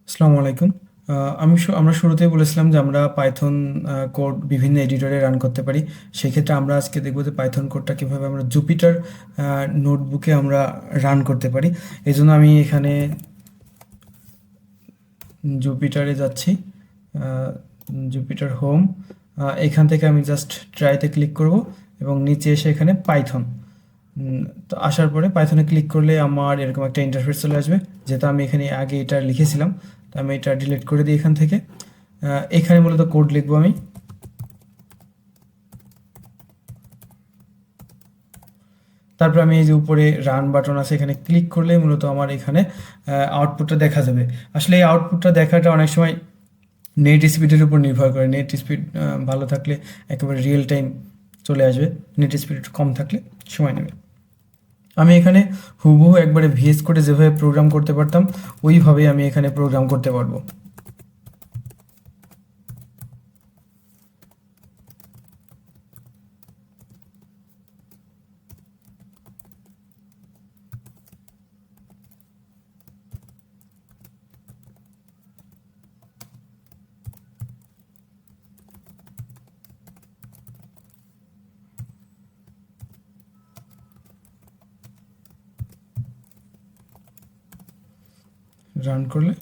আসসালামু আলাইকুম। আমরা শুরুতেই বলেছিলাম যে আমরা পাইথন কোড বিভিন্ন এডিটরে রান করতে পারি। সেক্ষেত্রে আমরা আজকে দেখব যে পাইথন কোডটা কীভাবে আমরা জুপিটার নোটবুকে আমরা রান করতে পারি। এজন্য আমি এখানে জুপিটারে যাচ্ছি, জুপিটার হোম। এখান থেকে আমি জাস্ট ট্রাইতে ক্লিক করব এবং নিচে এসে এখানে পাইথন তো আসার পরে পাইথনে ক্লিক করলে আমার এরকম একটা ইন্টারফেস চলে আসবে। যেহেতু আমি এখানে আগে এটা লিখেছিলাম, তো আমি এটা ডিলিট করে দিই এখান থেকে। এখানে মূলত কোড লিখবো আমি। তারপর আমি এই যে উপরে রান বাটন আছে, এখানে ক্লিক করলে মূলত আমার এখানে আউটপুটটা দেখা যাবে। আসলে এই আউটপুটটা দেখাটা অনেক সময় নেট স্পিডের উপর নির্ভর করে। নেট স্পিড ভালো থাকলে একেবারে রিয়েল টাইম চলে আসবে, নেট স্পিড একটু কম থাকলে সময় নেবে। আমি এখানে হুবহু একবারে ভিএস কোডে যেভাবে প্রোগ্রাম করতে পারতাম ওইভাবেই আমি এখানে প্রোগ্রাম করতে পারবো। রান করলে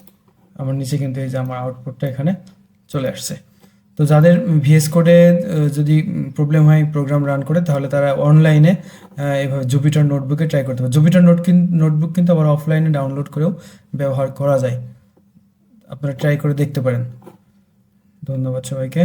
আমার নিচে কিন্তু এই যে আমার আউটপুটটা এখানে চলে আসছে। তো যাদের ভিএস কোডে যদি প্রবলেম হয় প্রোগ্রাম রান করে, তাহলে তারা অনলাইনে এভাবে জুপিটার নোটবুকে ট্রাই করতে পারে। জুপিটার নোটবুক কিন্তু আবার অফলাইনে ডাউনলোড করেও ব্যবহার করা যায়, আপনারা ট্রাই করে দেখতে পারেন। ধন্যবাদ সবাইকে।